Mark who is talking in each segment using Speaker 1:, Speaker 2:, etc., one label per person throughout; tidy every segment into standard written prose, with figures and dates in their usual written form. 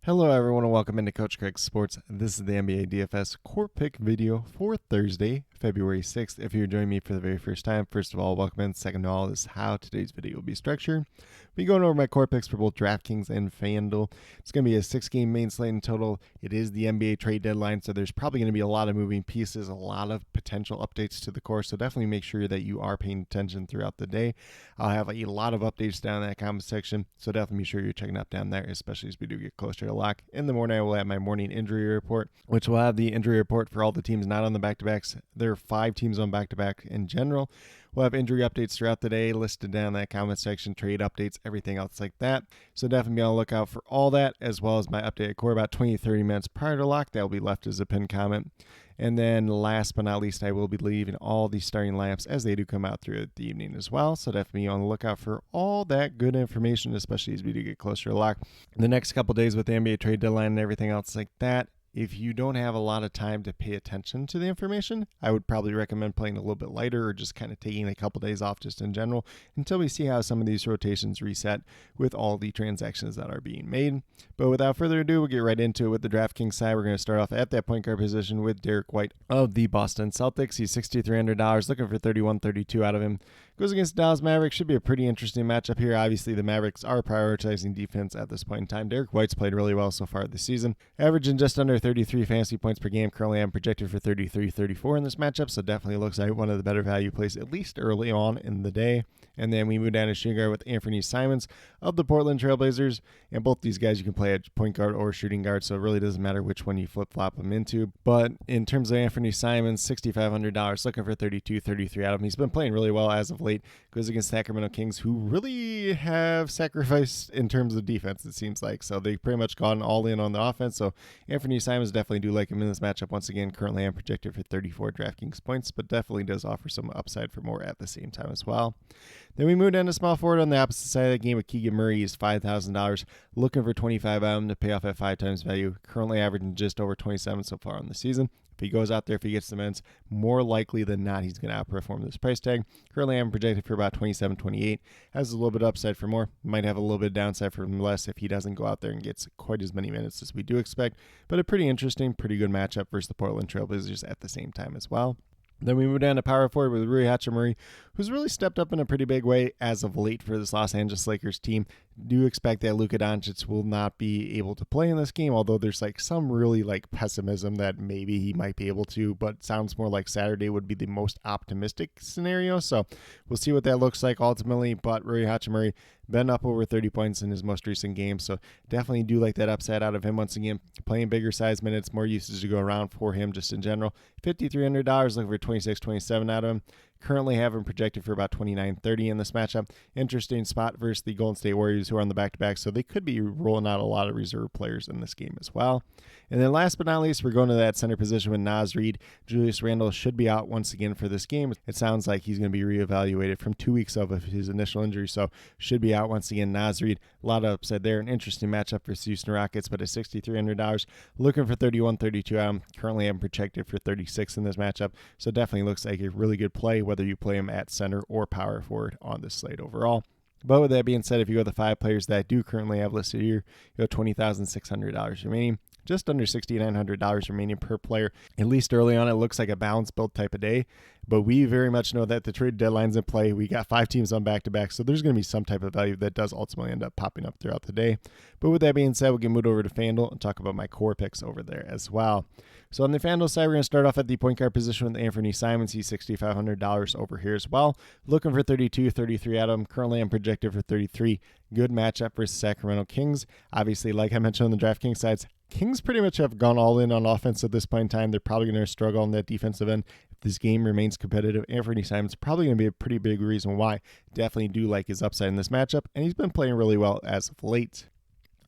Speaker 1: Hello everyone and welcome into Coach Craig's Sports. This is the NBA DFS Core Pick video for Thursday, February 6th. If you're joining me for the very first time, first of all, welcome in. Second of all, this is how today's video will be structured. We'll be going over my core picks for both DraftKings and FanDuel. It's going to be a 6-game main slate in total. It is the NBA trade deadline, so there's probably going to be a lot of moving pieces, a lot of potential updates to the core, so definitely make sure that you are paying attention throughout the day. I'll have a lot of updates down in that comment section, so definitely be sure you're checking up down there, especially as we do get closer to lock. In the morning, I will have my morning injury report, which will have the injury report for all the teams not on the back-to-backs. There are 5 teams on back-to-back in general. We'll have injury updates throughout the day listed down in that comment section, trade updates, everything else like that. So definitely be on the lookout for all that, as well as my updated core about 20-30 minutes prior to lock. That will be left as a pinned comment. And then last but not least, I will be leaving all the starting lineups as they do come out throughout the evening as well. So definitely be on the lookout for all that good information, especially as we do get closer to lock. The next couple days with the NBA trade deadline and everything else like that, if you don't have a lot of time to pay attention to the information, I would probably recommend playing a little bit lighter or just kind of taking a couple days off just in general until we see how some of these rotations reset with all the transactions that are being made. But without further ado, we'll get right into it with the DraftKings side. We're going to start off at that point guard position with Derek White of the Boston Celtics. He's $6,300, looking for 31-32 out of him. Goes against the Dallas Mavericks. Should be a pretty interesting matchup here. Obviously, the Mavericks are prioritizing defense at this point in time. Derek White's played really well so far this season, averaging just under 33 fantasy points per game. Currently, I'm projected for 33-34 in this matchup, so definitely looks like one of the better value plays, at least early on in the day. And then we move down to shooting guard with Anthony Simons of the Portland Trailblazers. And both these guys you can play at point guard or shooting guard, so it really doesn't matter which one you flip-flop them into. But in terms of Anthony Simons, $6,500, looking for 32-33 out of him. He's been playing really well as of late. Goes against Sacramento Kings, who really have sacrificed in terms of defense, it seems like. So they've pretty much gone all in on the offense. So Anthony Simons definitely do like him in this matchup. Once again, currently I'm projected for 34 DraftKings points, but definitely does offer some upside for more at the same time as well. Then we move down to small forward on the opposite side of the game with Keegan Murray. He's $5,000, looking for 25 out of him to pay off at 5 times value. Currently averaging just over 27 so far on the season. If he goes out there, if he gets the minutes, more likely than not, he's going to outperform this price tag. Currently, I'm projected for about 27-28. Has a little bit of upside for more. Might have a little bit of downside for less if he doesn't go out there and gets quite as many minutes as we do expect. But a pretty interesting, pretty good matchup versus the Portland Trailblazers at the same time as well. Then we move down to power forward with Rui Hachimura, who's really stepped up in a pretty big way as of late for this Los Angeles Lakers team. Do expect that Luka Doncic will not be able to play in this game, although there's some really pessimism that maybe he might be able to, but sounds more like Saturday would be the most optimistic scenario. So we'll see what that looks like ultimately. But Rui Hachimura been up over 30 points in his most recent game, so definitely do like that upside out of him. Once again, playing bigger size minutes, more usage to go around for him just in general. $5,300, looking for 26-27 out of him. Currently have him projected for about 29-30 in this matchup. Interesting spot versus the Golden State Warriors, who are on the back-to-back, so they could be rolling out a lot of reserve players in this game as well. And then last but not least, we're going to that center position with Naz Reid. Julius Randle should be out once again for this game. It sounds like he's going to be reevaluated from 2 weeks of his initial injury, so should be out once again. Naz Reid, a lot of upside there. An interesting matchup for Houston Rockets, but at $6,300, looking for 31-32 out of him. Currently, I'm projected for 36 in this matchup, so definitely looks like a really good play, whether you play him at center or power forward on this slate overall. But with that being said, if you go the 5 players that I do currently have listed here, you have $20,600 remaining. Just under $6,900 remaining per player. At least early on, it looks like a balanced build type of day. But we very much know that the trade deadline's in play. We got 5 teams on back-to-back, so there's going to be some type of value that does ultimately end up popping up throughout the day. But with that being said, we'll get moved over to FanDuel and talk about my core picks over there as well. So on the FanDuel side, we're going to start off at the point guard position with Anthony Simons. He's $6,500 over here as well. Looking for 32-33 out of him. Currently, I'm projected for 33. Good matchup versus Sacramento Kings. Obviously, like I mentioned on the DraftKings sides, Kings pretty much have gone all in on offense at this point in time. They're probably going to struggle on that defensive end. If this game remains competitive, Anthony Simons is probably going to be a pretty big reason why. Definitely do like his upside in this matchup, and he's been playing really well as of late.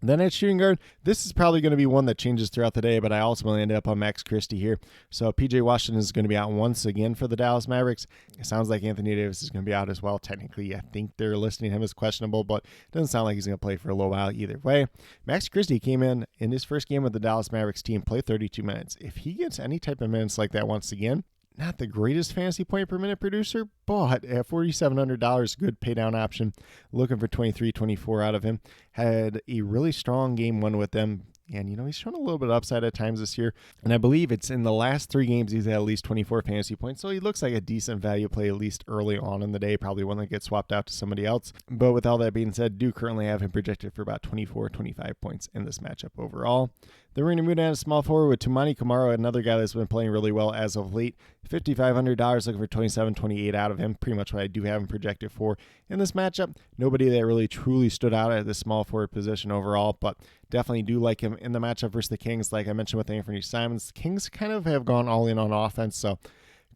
Speaker 1: Then at shooting guard, this is probably going to be one that changes throughout the day, but I ultimately ended up on Max Christie here. So PJ Washington is going to be out once again for the Dallas Mavericks. It sounds like Anthony Davis is going to be out as well. Technically, I think they're listing him as questionable, but it doesn't sound like he's going to play for a little while either way. Max Christie came in his first game with the Dallas Mavericks team, played 32 minutes. If he gets any type of minutes like that once again, not the greatest fantasy point per minute producer, but at $4,700, good pay down option. Looking for 23-24 out of him. Had a really strong game one with them. And, he's shown a little bit of upside at times this year. And I believe it's in the last 3 games he's had at least 24 fantasy points. So he looks like a decent value play, at least early on in the day, probably one that gets swapped out to somebody else. But with all that being said, do currently have him projected for about 24, 25 points in this matchup overall. Then we're going to move down to small forward with Toumani Camara, another guy that's been playing really well as of late. $5,500, looking for 27, 28 out of him. Pretty much what I do have him projected for in this matchup. Nobody that really truly stood out at the small forward position overall, but definitely do like him in the matchup versus the Kings. Like I mentioned with Anthony Simons, the Kings kind of have gone all in on offense, so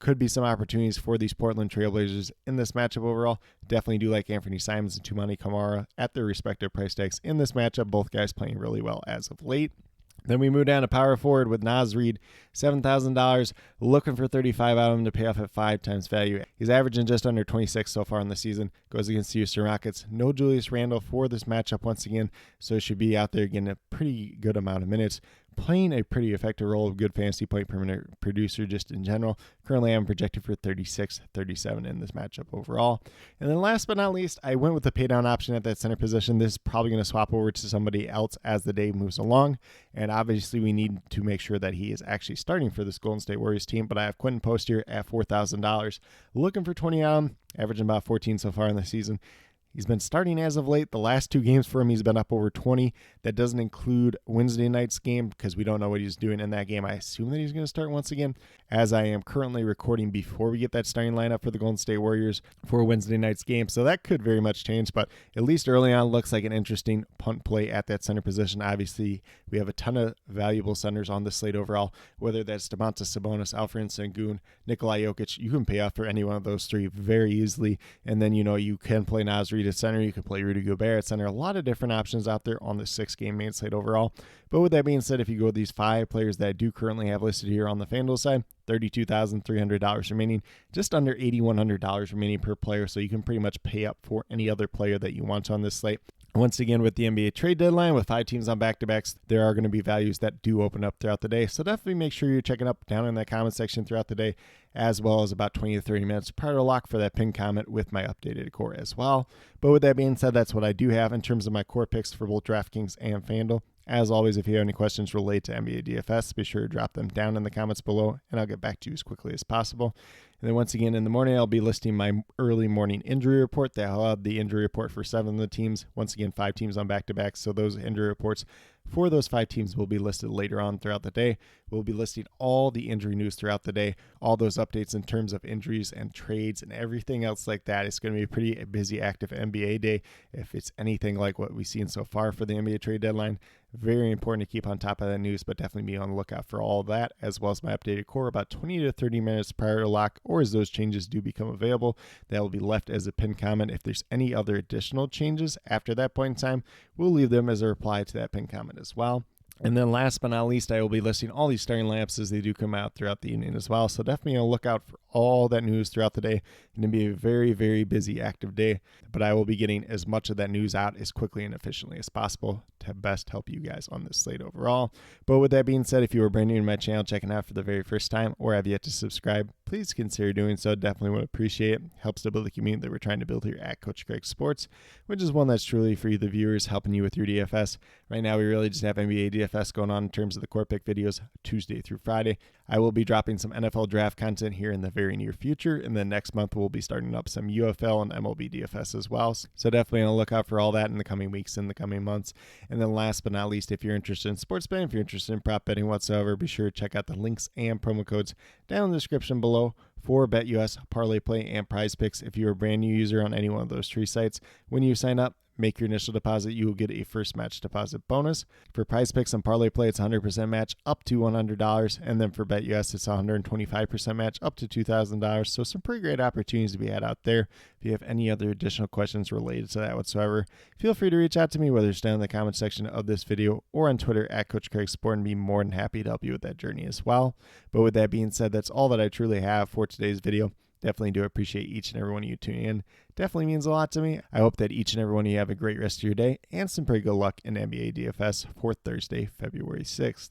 Speaker 1: could be some opportunities for these Portland Trailblazers in this matchup overall. Definitely do like Anthony Simons and Toumani Camara at their respective price tags in this matchup. Both guys playing really well as of late. Then we move down to power forward with Naz Reid, $7,000, looking for 35 out of him to pay off at 5 times value. He's averaging just under 26 so far in the season. Goes against the Houston Rockets. No Julius Randle for this matchup once again, so should be out there getting a pretty good amount of minutes. Playing a pretty effective role of good fantasy point per minute producer just in general. Currently I'm projected for 36, 37 in this matchup overall. And then last but not least, I went with the pay down option at that center position. This is probably going to swap over to somebody else as the day moves along. And obviously we need to make sure that he is actually starting for this Golden State Warriors team. But I have Quentin Post here at $4,000. Looking for 20 out of him, averaging about 14 so far in the season. He's been starting as of late. The last 2 games for him, he's been up over 20. That doesn't include Wednesday night's game because we don't know what he's doing in that game. I assume that he's going to start once again, as I am currently recording before we get that starting lineup for the Golden State Warriors for Wednesday night's game. So that could very much change, but at least early on looks like an interesting punt play at that center position. Obviously, we have a ton of valuable centers on the slate overall, whether that's Domantas Sabonis, Alperen Sengun, Nikola Jokic. You can pay off for any one of those 3 very easily. And then, you can play Naz Reid at center. You could play Rudy Gobert at center. A lot of different options out there on the 6-game main slate overall. But with that being said, if you go with these 5 players that I do currently have listed here on the FanDuel side, $32,300 remaining, just under $8,100 remaining per player. So you can pretty much pay up for any other player that you want on this slate. Once again, with the NBA trade deadline, with 5 teams on back-to-backs, there are going to be values that do open up throughout the day. So definitely make sure you're checking up down in that comment section throughout the day, as well as about 20 to 30 minutes prior to lock for that pinned comment with my updated core as well. But with that being said, that's what I do have in terms of my core picks for both DraftKings and FanDuel. As always, if you have any questions related to NBA DFS, be sure to drop them down in the comments below, and I'll get back to you as quickly as possible. And then once again, in the morning, I'll be listing my early morning injury report. I'll have the injury report for 7 of the teams. Once again, 5 teams on back-to-back, so those injury reports for those 5 teams will be listed later on throughout the day. We'll be listing all the injury news throughout the day, all those updates in terms of injuries and trades and everything else like that. It's going to be a pretty busy, active NBA day. If it's anything like what we've seen so far for the NBA trade deadline, very important to keep on top of that news, but definitely be on the lookout for all of that, as well as my updated core about 20 to 30 minutes prior to lock, or as those changes do become available, that will be left as a pinned comment. If there's any other additional changes after that point in time, we'll leave them as a reply to that pinned comment as well. And then last but not least, I will be listing all these starting lineups as they do come out throughout the evening as well. So definitely on the lookout for all that news throughout the day. It's going to be a very, very busy, active day, but I will be getting as much of that news out as quickly and efficiently as possible to best help you guys on this slate overall. But with that being said, if you are brand new to my channel, checking out for the very first time, or have yet to subscribe, please consider doing so. Definitely would appreciate it. Helps to build the community that we're trying to build here at Coach Craig Sports, which is one that's truly for you, the viewers, helping you with your DFS. Right now, we really just have NBA DFS going on in terms of the core pick videos Tuesday through Friday. I will be dropping some NFL draft content here in the very near future, and then next month we'll be starting up some UFL and MLB DFS as well. So definitely on the lookout for all that in the coming weeks and the coming months. And then last but not least, if you're interested in sports betting, if you're interested in prop betting whatsoever, be sure to check out the links and promo codes down in the description below for BetUS, Parlay Play, and Prize Picks. If you're a brand new user on any one of those 3 sites, when you sign up, make your initial deposit, you will get a first match deposit bonus. For Prize Picks and Parlay Play, it's 100% match up to $100. And then for BetUS, it's 125% match up to $2,000. So some pretty great opportunities to be had out there. If you have any other additional questions related to that whatsoever, feel free to reach out to me, whether it's down in the comment section of this video or on Twitter at Coach Craig Sport, and be more than happy to help you with that journey as well. But with that being said, that's all that I truly have for today's video. Definitely do appreciate each and every one of you tuning in. Definitely means a lot to me. I hope that each and every one of you have a great rest of your day and some pretty good luck in NBA DFS for Thursday, February 6th.